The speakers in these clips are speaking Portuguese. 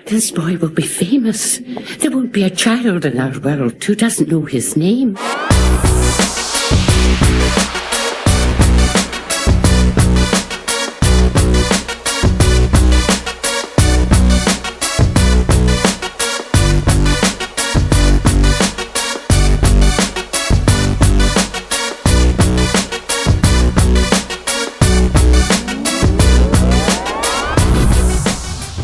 This boy will be famous. There won't be a child in our world who doesn't know his name.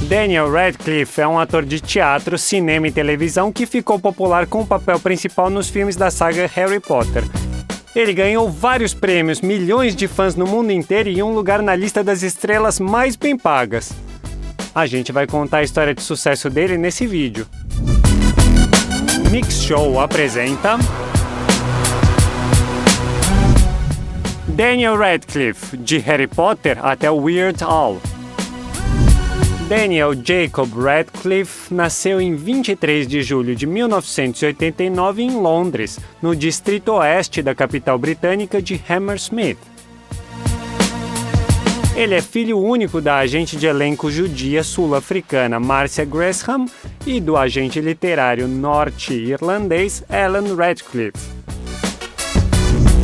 Daniel Radcliffe é um ator de teatro, cinema e televisão que ficou popular com o papel principal nos filmes da saga Harry Potter. Ele ganhou vários prêmios, milhões de fãs no mundo inteiro e um lugar na lista das estrelas mais bem pagas. A gente vai contar a história de sucesso dele nesse vídeo. Mix Show apresenta Daniel Radcliffe, de Harry Potter até Weird Al. Daniel Jacob Radcliffe nasceu em 23 de julho de 1989 em Londres, no distrito oeste da capital britânica de Hammersmith. Ele é filho único da agente de elenco judia sul-africana Marcia Gresham e do agente literário norte-irlandês Alan Radcliffe.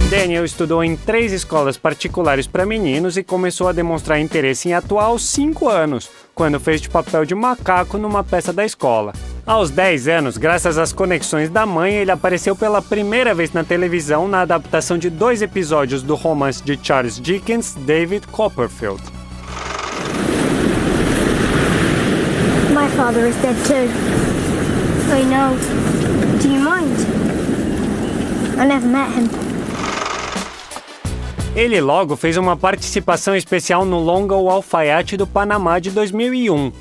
Daniel estudou em 3 escolas particulares para meninos e começou a demonstrar interesse em atuar aos 5 anos, quando fez de papel de macaco numa peça da escola. Aos 10 anos, graças às conexões da mãe, ele apareceu pela primeira vez na televisão na adaptação de 2 episódios do romance de Charles Dickens, David Copperfield. My father is dead too. I know. Do you mind? I never met him. Ele logo fez uma participação especial no longa O Alfaiate do Panamá de 2001.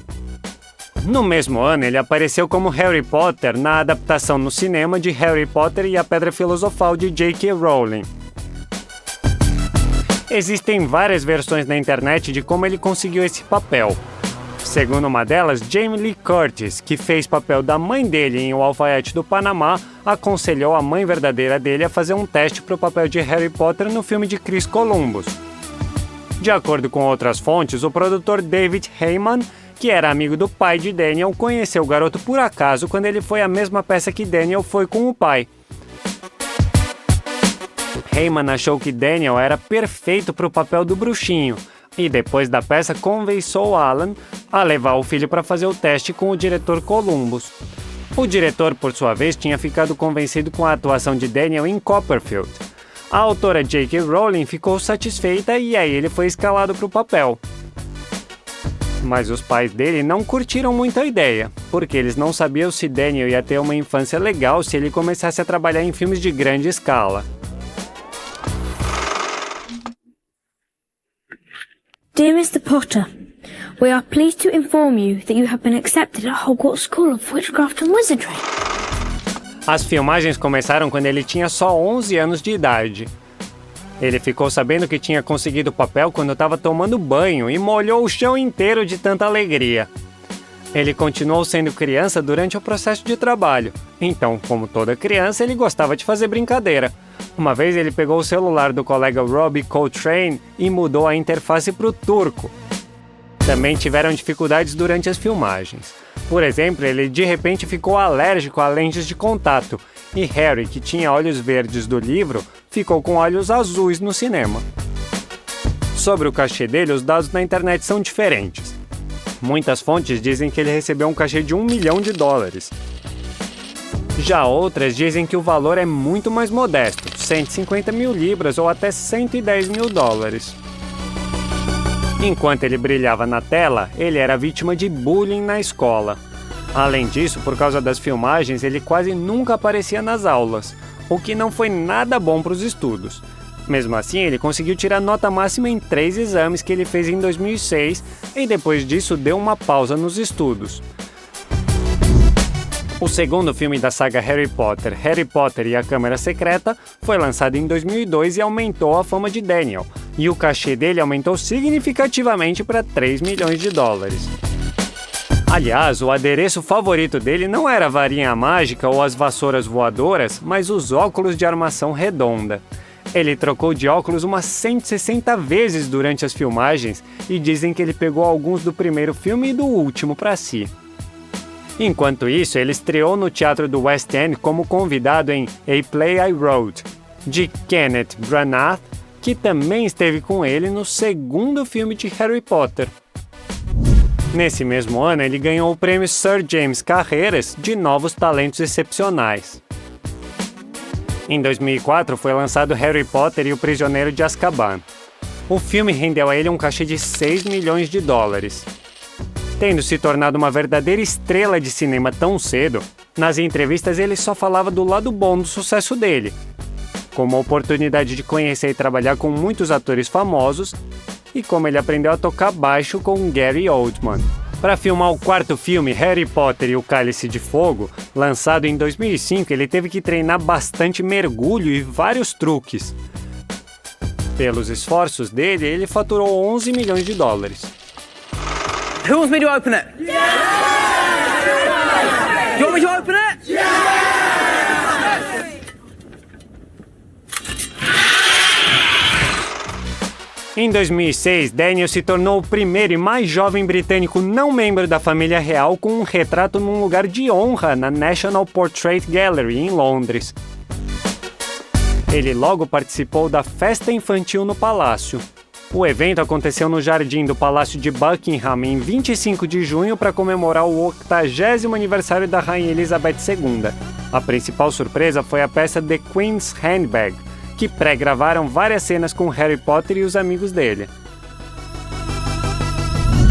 No mesmo ano, ele apareceu como Harry Potter na adaptação no cinema de Harry Potter e a Pedra Filosofal de J.K. Rowling. Existem várias versões na internet de como ele conseguiu esse papel. Segundo uma delas, Jamie Lee Curtis, que fez papel da mãe dele em O Alfaiate do Panamá, aconselhou a mãe verdadeira dele a fazer um teste para o papel de Harry Potter no filme de Chris Columbus. De acordo com outras fontes, o produtor David Heyman, que era amigo do pai de Daniel, conheceu o garoto por acaso quando ele foi à mesma peça que Daniel foi com o pai. Heyman achou que Daniel era perfeito para o papel do bruxinho, e depois da peça convenceu Alan a levar o filho para fazer o teste com o diretor Columbus. O diretor, por sua vez, tinha ficado convencido com a atuação de Daniel em Copperfield. A autora J.K. Rowling ficou satisfeita e aí ele foi escalado para o papel. Mas os pais dele não curtiram muito a ideia, porque eles não sabiam se Daniel ia ter uma infância legal se ele começasse a trabalhar em filmes de grande escala. Dear Mr. Potter, we are pleased to inform you that you have been accepted at Hogwarts School of Witchcraft and Wizardry. As filmagens começaram quando ele tinha só 11 anos de idade. Ele ficou sabendo que tinha conseguido o papel quando estava tomando banho e molhou o chão inteiro de tanta alegria. Ele continuou sendo criança durante o processo de trabalho, então, como toda criança, ele gostava de fazer brincadeira. Uma vez ele pegou o celular do colega Robbie Coltrane e mudou a interface para o turco. Também tiveram dificuldades durante as filmagens. Por exemplo, ele de repente ficou alérgico a lentes de contato, e Harry, que tinha olhos verdes do livro, ficou com olhos azuis no cinema. Sobre o cachê dele, os dados na internet são diferentes. Muitas fontes dizem que ele recebeu um cachê de $1 milhão. Já outras dizem que o valor é muito mais modesto, 150 mil libras ou até 110 mil dólares. Enquanto ele brilhava na tela, ele era vítima de bullying na escola. Além disso, por causa das filmagens, ele quase nunca aparecia nas aulas, o que não foi nada bom para os estudos. Mesmo assim, ele conseguiu tirar nota máxima em 3 exames que ele fez em 2006 e depois disso deu uma pausa nos estudos. O segundo filme da saga Harry Potter e a Câmara Secreta, foi lançado em 2002 e aumentou a fama de Daniel, e o cachê dele aumentou significativamente para $3 milhões. Aliás, o adereço favorito dele não era a varinha mágica ou as vassouras voadoras, mas os óculos de armação redonda. Ele trocou de óculos umas 160 vezes durante as filmagens e dizem que ele pegou alguns do primeiro filme e do último para si. Enquanto isso, ele estreou no teatro do West End como convidado em A Play I Wrote, de Kenneth Branagh, que também esteve com ele no segundo filme de Harry Potter. Nesse mesmo ano, ele ganhou o prêmio Sir James Carreiras de Novos Talentos Excepcionais. Em 2004, foi lançado Harry Potter e o Prisioneiro de Azkaban. O filme rendeu a ele um cachê de 6 milhões de dólares. Tendo se tornado uma verdadeira estrela de cinema tão cedo, nas entrevistas ele só falava do lado bom do sucesso dele, como a oportunidade de conhecer e trabalhar com muitos atores famosos e como ele aprendeu a tocar baixo com Gary Oldman. Para filmar o quarto filme, Harry Potter e o Cálice de Fogo, lançado em 2005, ele teve que treinar bastante mergulho e vários truques. Pelos esforços dele, ele faturou 11 milhões de dólares. Who wants me to open it? Yeah! You want me to open it? Yeah! Em 2006, Daniel se tornou o primeiro e mais jovem britânico não membro da família real com um retrato num lugar de honra na National Portrait Gallery, em Londres. Ele logo participou da festa infantil no palácio. O evento aconteceu no jardim do Palácio de Buckingham em 25 de junho para comemorar o 80º aniversário da Rainha Elizabeth II. A principal surpresa foi a peça The Queen's Handbag, que pré-gravaram várias cenas com Harry Potter e os amigos dele.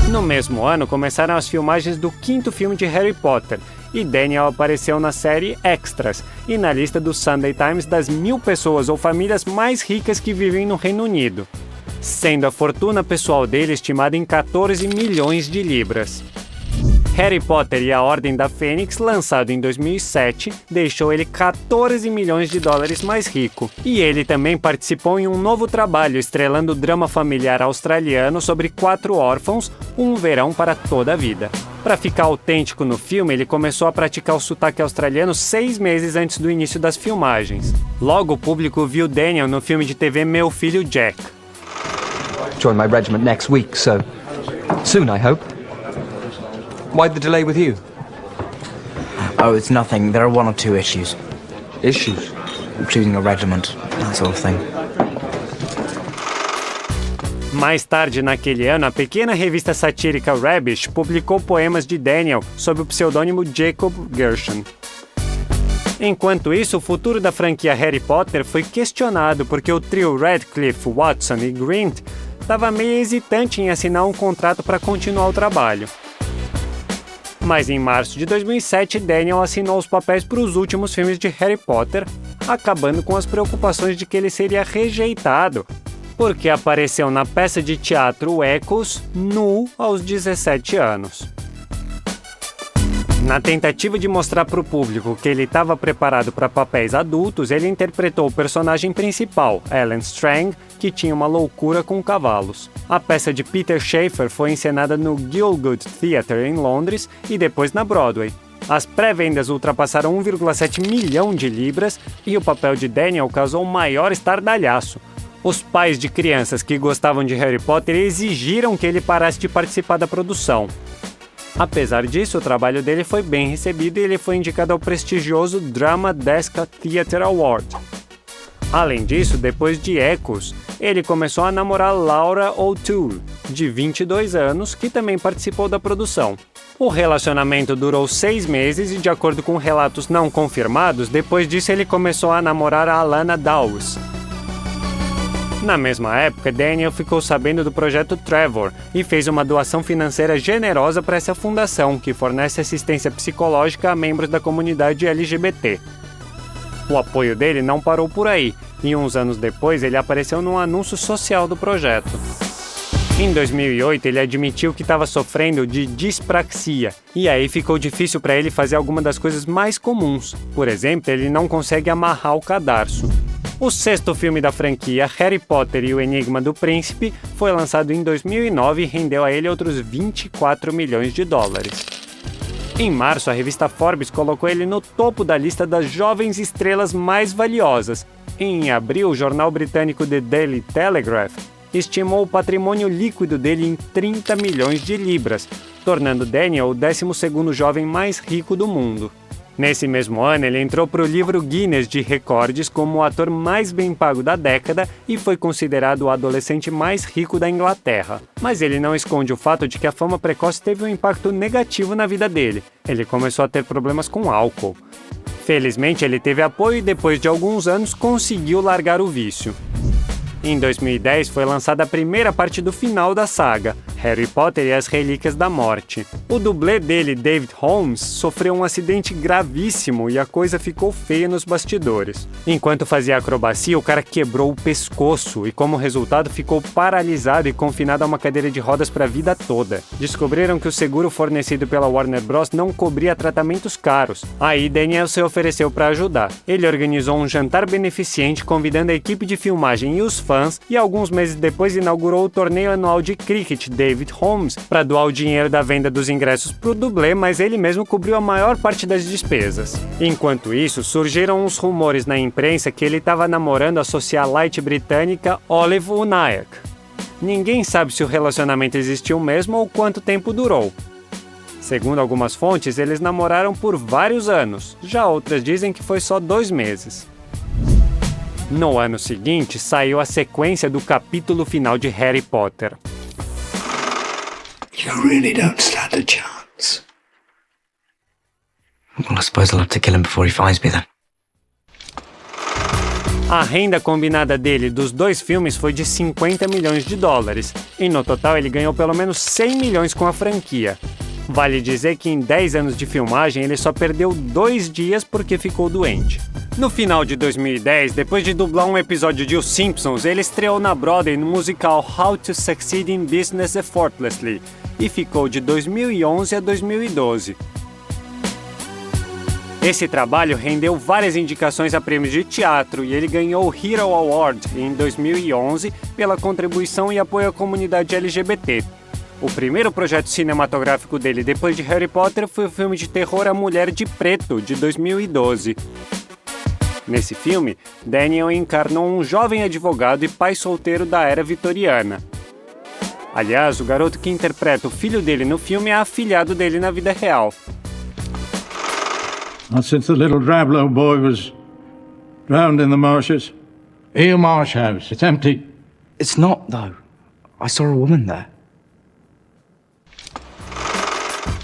No mesmo ano, começaram as filmagens do quinto filme de Harry Potter, e Daniel apareceu na série Extras e na lista do Sunday Times das 1000 pessoas ou famílias mais ricas que vivem no Reino Unido, sendo a fortuna pessoal dele estimada em 14 milhões de libras. Harry Potter e a Ordem da Fênix, lançado em 2007, deixou ele 14 milhões de dólares mais rico. E ele também participou em um novo trabalho estrelando o drama familiar australiano sobre 4 órfãos, Um Verão para Toda a Vida. Para ficar autêntico no filme, ele começou a praticar o sotaque australiano 6 meses antes do início das filmagens. Logo, o público viu Daniel no filme de TV Meu Filho Jack. Join my regiment next week, so soon, I hope. Why the delay with you? Oh, it's nothing. There are 1 or 2 issues. Issues? Choosing a regiment, that sort of thing. Mais tarde naquele ano, a pequena revista satírica Rubbish publicou poemas de Daniel sob o pseudônimo Jacob Gershon. Enquanto isso, o futuro da franquia Harry Potter foi questionado porque o trio Radcliffe, Watson e Grint estava meio hesitante em assinar um contrato para continuar o trabalho. Mas em março de 2007, Daniel assinou os papéis para os últimos filmes de Harry Potter, acabando com as preocupações de que ele seria rejeitado, porque apareceu na peça de teatro Echoes nu aos 17 anos. Na tentativa de mostrar para o público que ele estava preparado para papéis adultos, ele interpretou o personagem principal, Alan Strang, que tinha uma loucura com cavalos. A peça de Peter Shaffer foi encenada no Gielgud Theatre em Londres e depois na Broadway. As pré-vendas ultrapassaram 1,7 milhão de libras e o papel de Daniel causou o maior estardalhaço. Os pais de crianças que gostavam de Harry Potter exigiram que ele parasse de participar da produção. Apesar disso, o trabalho dele foi bem recebido e ele foi indicado ao prestigioso Drama Desk Theatre Award. Além disso, depois de Echoes, ele começou a namorar Laura O'Toole, de 22 anos, que também participou da produção. O relacionamento durou 6 meses e, de acordo com relatos não confirmados, depois disso ele começou a namorar a Alana Dawes. Na mesma época, Daniel ficou sabendo do projeto Trevor e fez uma doação financeira generosa para essa fundação, que fornece assistência psicológica a membros da comunidade LGBT. O apoio dele não parou por aí, e uns anos depois ele apareceu num anúncio social do projeto. Em 2008, ele admitiu que estava sofrendo de dispraxia, e aí ficou difícil para ele fazer alguma das coisas mais comuns. Por exemplo, ele não consegue amarrar o cadarço. O 6º filme da franquia, Harry Potter e o Enigma do Príncipe, foi lançado em 2009 e rendeu a ele outros 24 milhões de dólares. Em março, a revista Forbes colocou ele no topo da lista das jovens estrelas mais valiosas. Em abril, o jornal britânico The Daily Telegraph estimou o patrimônio líquido dele em 30 milhões de libras, tornando Daniel o 12º jovem mais rico do mundo. Nesse mesmo ano, ele entrou para o livro Guinness de Recordes como o ator mais bem pago da década e foi considerado o adolescente mais rico da Inglaterra. Mas ele não esconde o fato de que a fama precoce teve um impacto negativo na vida dele. Ele começou a ter problemas com álcool. Felizmente, ele teve apoio e depois de alguns anos conseguiu largar o vício. Em 2010, foi lançada a primeira parte do final da saga, Harry Potter e as Relíquias da Morte. O dublê dele, David Holmes, sofreu um acidente gravíssimo e a coisa ficou feia nos bastidores. Enquanto fazia acrobacia, o cara quebrou o pescoço e, como resultado, ficou paralisado e confinado a uma cadeira de rodas para a vida toda. Descobriram que o seguro fornecido pela Warner Bros. Não cobria tratamentos caros. Aí Daniel se ofereceu para ajudar. Ele organizou um jantar beneficente convidando a equipe de filmagem e os fãs e alguns meses depois inaugurou o torneio anual de cricket David Holmes para doar o dinheiro da venda dos ingressos para o dublê, mas ele mesmo cobriu a maior parte das despesas. Enquanto isso, surgiram uns rumores na imprensa que ele estava namorando a socialite britânica Olive Unayak. Ninguém sabe se o relacionamento existiu mesmo ou quanto tempo durou. Segundo algumas fontes, eles namoraram por vários anos, já outras dizem que foi só 2 meses. No ano seguinte, saiu a sequência do capítulo final de Harry Potter. You really don't stand a chance. Well, I suppose I'll have to kill him before he finds me then. A renda combinada dele dos 2 filmes foi de 50 milhões de dólares, e no total ele ganhou pelo menos 100 milhões com a franquia. Vale dizer que em 10 anos de filmagem ele só perdeu 2 dias porque ficou doente. No final de 2010, depois de dublar um episódio de Os Simpsons, ele estreou na Broadway no musical How to Succeed in Business Effortlessly e ficou de 2011 a 2012. Esse trabalho rendeu várias indicações a prêmios de teatro e ele ganhou o Hero Award em 2011 pela contribuição e apoio à comunidade LGBT. O primeiro projeto cinematográfico dele depois de Harry Potter foi o filme de terror A Mulher de Preto, de 2012. Nesse filme, Daniel encarnou um jovem advogado e pai solteiro da era vitoriana. Aliás, o garoto que interpreta o filho dele no filme é afilhado dele na vida real. Since the little Drablow boy was drowned in the marshes. Eel Marsh House. It's empty. It's not, though. I saw a woman there.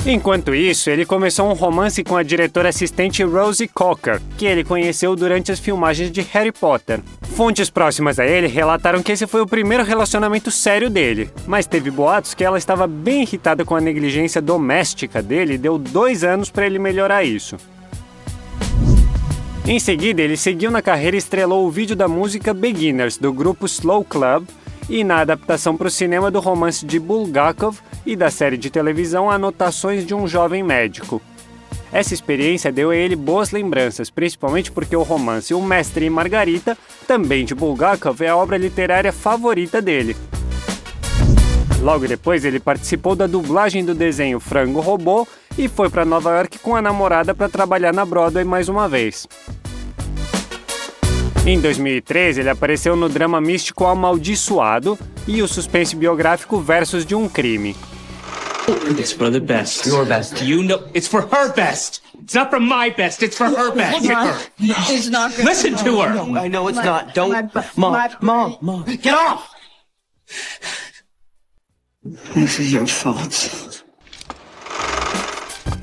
Enquanto isso, ele começou um romance com a diretora assistente Rosie Cocker, que ele conheceu durante as filmagens de Harry Potter. Fontes próximas a ele relataram que esse foi o primeiro relacionamento sério dele, mas teve boatos que ela estava bem irritada com a negligência doméstica dele e deu 2 anos para ele melhorar isso. Em seguida, ele seguiu na carreira e estrelou o vídeo da música Beginners, do grupo Slow Club, e na adaptação para o cinema do romance de Bulgakov e da série de televisão Anotações de um Jovem Médico. Essa experiência deu a ele boas lembranças, principalmente porque o romance O Mestre e Margarita, também de Bulgakov, é a obra literária favorita dele. Logo depois, ele participou da dublagem do desenho Frango Robô e foi para Nova York com a namorada para trabalhar na Broadway mais uma vez. Em 2013, ele apareceu no drama místico Amaldiçoado e o suspense biográfico Versos de um Crime. It's for the best. Your best. You know, it's for her best. It's not for my best. It's for her best. It's not gonna... Listen to her. No, I know it's not. Don't. Mom. Get off! This is your fault.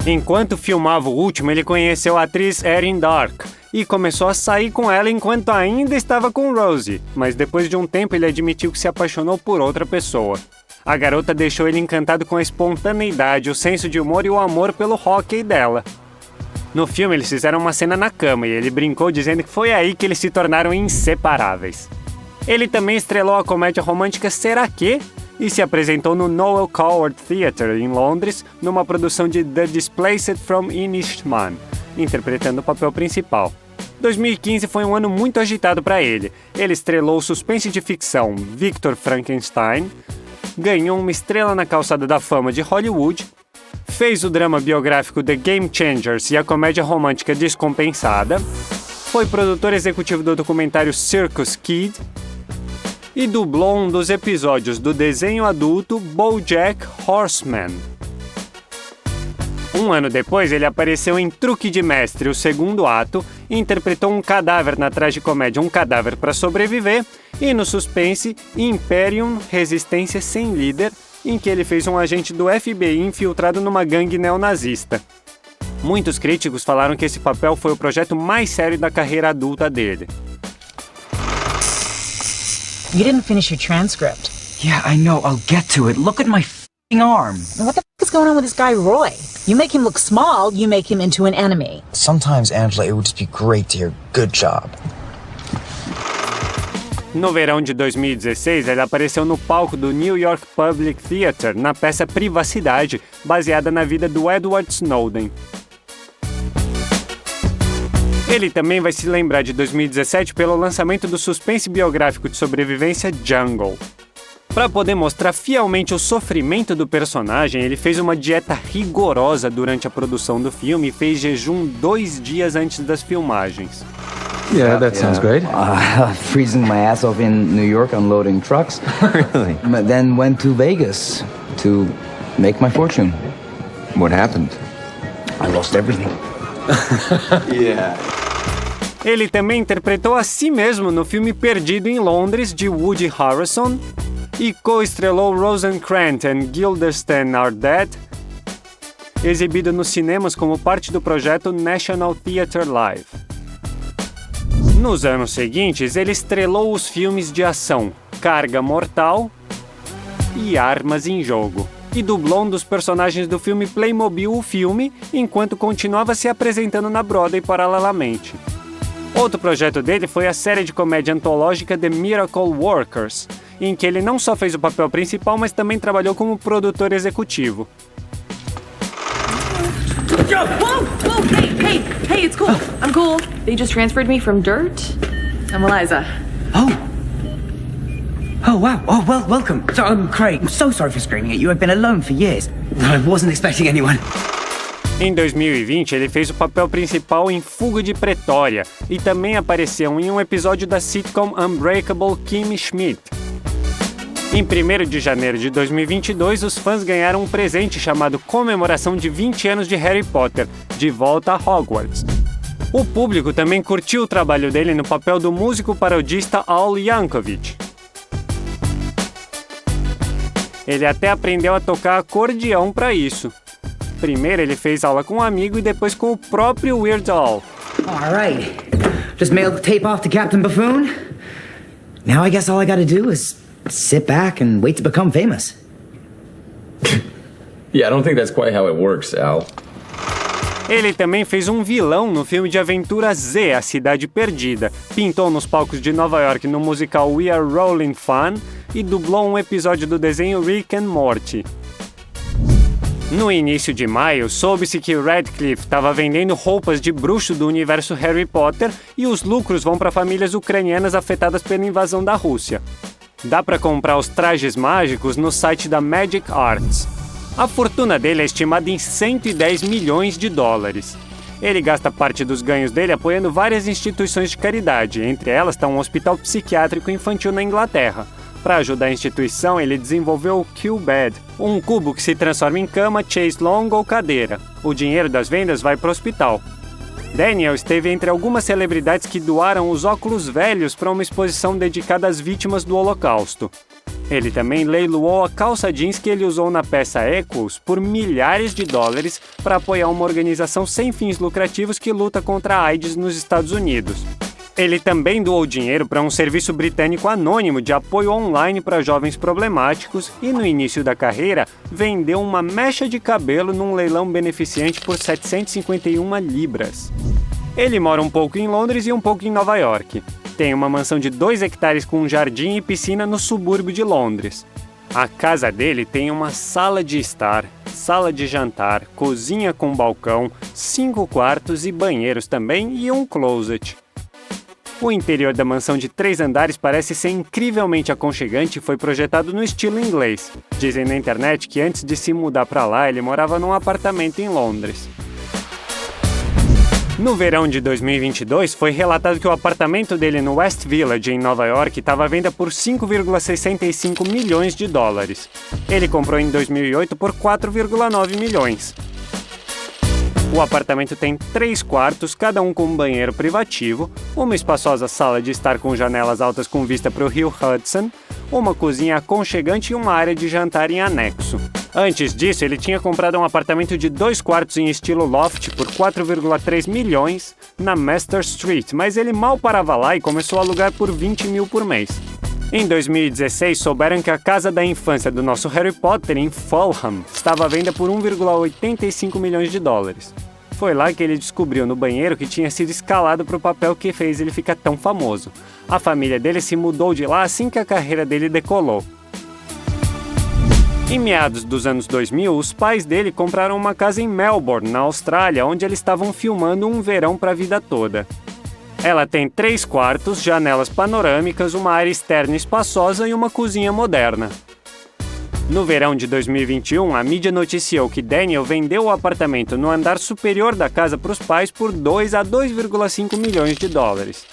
Enquanto filmava o último, ele conheceu a atriz Erin Dark e começou a sair com ela enquanto ainda estava com Rosie, mas depois de um tempo ele admitiu que se apaixonou por outra pessoa. A garota deixou ele encantado com a espontaneidade, o senso de humor e o amor pelo hóquei dela. No filme, eles fizeram uma cena na cama e ele brincou dizendo que foi aí que eles se tornaram inseparáveis. Ele também estrelou a comédia romântica Será Que? E se apresentou no Noel Coward Theatre, em Londres, numa produção de The Displaced from Inishmaan, interpretando o papel principal. 2015 foi um ano muito agitado para ele. Ele estrelou o suspense de ficção Victor Frankenstein, ganhou uma estrela na calçada da fama de Hollywood, fez o drama biográfico The Game Changers e a comédia romântica Descompensada, foi produtor executivo do documentário Circus Kid e dublou um dos episódios do desenho adulto BoJack Horseman. Um ano depois, ele apareceu em Truque de Mestre, o segundo ato, e interpretou um cadáver na tragicomédia Um Cadáver para Sobreviver, e no suspense Imperium, Resistência Sem Líder, em que ele fez um agente do FBI infiltrado numa gangue neonazista. Muitos críticos falaram que esse papel foi o projeto mais sério da carreira adulta dele. You didn't finish your transcript. Yeah, I know. I'll get to it. Look at my f***ing arm. What the f*** is going on with this guy Roy? You make him look small, you make him into an enemy. Sometimes, Angela, it would just be great to hear good job. No verão de 2016, ele apareceu no palco do New York Public Theater na peça Privacidade, baseada na vida do Edward Snowden. Ele também vai se lembrar de 2017 pelo lançamento do suspense biográfico de sobrevivência Jungle. Para poder mostrar fielmente o sofrimento do personagem, ele fez uma dieta rigorosa durante a produção do filme e fez jejum 2 dias antes das filmagens. Yeah, that sounds great. Freezing my ass off in New York unloading trucks. Really? But then went to Vegas to make my fortune. What happened? I lost everything. Ele também interpretou a si mesmo no filme Perdido em Londres, de Woody Harrelson, e co-estrelou Rosencrantz and Guildenstern Are Dead, exibido nos cinemas como parte do projeto National Theatre Live. Nos anos seguintes, ele estrelou os filmes de ação Carga Mortal e Armas em Jogo, e dublou um dos personagens do filme Playmobil, o filme, enquanto continuava se apresentando na Broadway paralelamente. Outro projeto dele foi a série de comédia antológica The Miracle Workers, em que ele não só fez o papel principal, mas também trabalhou como produtor executivo. Whoa, hey, it's cool. I'm cool. They just transferred me from Dirt. I'm Eliza. Oh, wow. Oh, well, welcome. So, Craig, I'm so sorry for screaming at you. I've been alone for years. I wasn't expecting anyone. Em 2020, ele fez o papel principal em Fuga de Pretória e também apareceu em um episódio da sitcom Unbreakable Kimmy Schmidt. Em 1º de janeiro de 2022, os fãs ganharam um presente chamado Comemoração de 20 anos de Harry Potter, de volta a Hogwarts. O público também curtiu o trabalho dele no papel do músico parodista Al Yankovic. Ele até aprendeu a tocar acordeão para isso. Primeiro ele fez aula com um amigo e depois com o próprio Weird Al. All right. Just mailed the tape off to Captain Buffoon. Now I guess all I gotta do is sit back and wait to become famous. Yeah, I don't think that's quite how it works, Al. Ele também fez um vilão no filme de aventura Z, A Cidade Perdida, pintou nos palcos de Nova York no musical We Are Rolling Fun e dublou um episódio do desenho Rick and Morty. No início de maio, soube-se que Radcliffe estava vendendo roupas de bruxo do universo Harry Potter e os lucros vão para famílias ucranianas afetadas pela invasão da Rússia. Dá para comprar os trajes mágicos no site da Magic Arts. A fortuna dele é estimada em 110 milhões de dólares. Ele gasta parte dos ganhos dele apoiando várias instituições de caridade, entre elas está um hospital psiquiátrico infantil na Inglaterra. Para ajudar a instituição, ele desenvolveu o Q-Bed, um cubo que se transforma em cama, chaise longue ou cadeira. O dinheiro das vendas vai para o hospital. Daniel esteve entre algumas celebridades que doaram os óculos velhos para uma exposição dedicada às vítimas do Holocausto. Ele também leiloou a calça jeans que ele usou na peça Echoes por milhares de dólares para apoiar uma organização sem fins lucrativos que luta contra a AIDS nos Estados Unidos. Ele também doou dinheiro para um serviço britânico anônimo de apoio online para jovens problemáticos e, no início da carreira, vendeu uma mecha de cabelo num leilão beneficente por 751 libras. Ele mora um pouco em Londres e um pouco em Nova York. Tem uma mansão de 2 hectares com um jardim e piscina no subúrbio de Londres. A casa dele tem uma sala de estar, sala de jantar, cozinha com balcão, 5 quartos e banheiros também e um closet. O interior da mansão de 3 andares parece ser incrivelmente aconchegante e foi projetado no estilo inglês. Dizem na internet que antes de se mudar para lá, ele morava num apartamento em Londres. No verão de 2022, foi relatado que o apartamento dele no West Village, em Nova York, estava à venda por 5,65 milhões de dólares. Ele comprou em 2008 por 4,9 milhões. O apartamento tem 3 quartos, cada um com um banheiro privativo, uma espaçosa sala de estar com janelas altas com vista para o rio Hudson, uma cozinha aconchegante e uma área de jantar em anexo. Antes disso, ele tinha comprado um apartamento de 2 quartos em estilo loft por 4,3 milhões na Master Street, mas ele mal parava lá e começou a alugar por 20 mil por mês. Em 2016, souberam que a casa da infância do nosso Harry Potter, em Fulham, estava à venda por 1,85 milhões de dólares. Foi lá que ele descobriu no banheiro que tinha sido escalado para o papel que fez ele ficar tão famoso. A família dele se mudou de lá assim que a carreira dele decolou. Em meados dos anos 2000, os pais dele compraram uma casa em Melbourne, na Austrália, onde eles estavam filmando um verão para a vida toda. Ela tem 3 quartos, janelas panorâmicas, uma área externa espaçosa e uma cozinha moderna. No verão de 2021, a mídia noticiou que Daniel vendeu o apartamento no andar superior da casa para os pais por 2 a 2,5 milhões de dólares.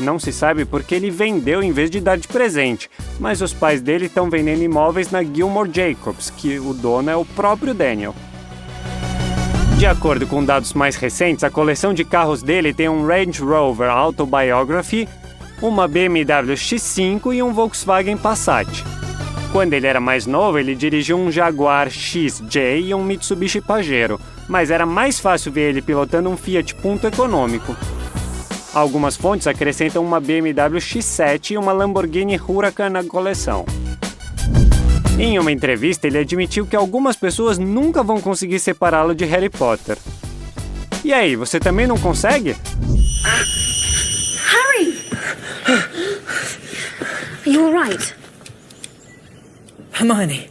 Não se sabe por que ele vendeu em vez de dar de presente, mas os pais dele estão vendendo imóveis na Gilmore Jacobs, que o dono é o próprio Daniel. De acordo com dados mais recentes, a coleção de carros dele tem um Range Rover Autobiography, uma BMW X5 e um Volkswagen Passat. Quando ele era mais novo, ele dirigiu um Jaguar XJ e um Mitsubishi Pajero, mas era mais fácil ver ele pilotando um Fiat Punto econômico. Algumas fontes acrescentam uma BMW X7 e uma Lamborghini Huracan na coleção. Em uma entrevista, ele admitiu que algumas pessoas nunca vão conseguir separá-lo de Harry Potter. E aí, você também não consegue? Harry! Are you alright? Hermione,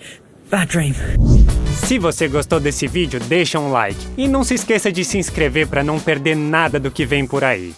bad dream. Se você gostou desse vídeo, deixa um like. E não se esqueça de se inscrever para não perder nada do que vem por aí.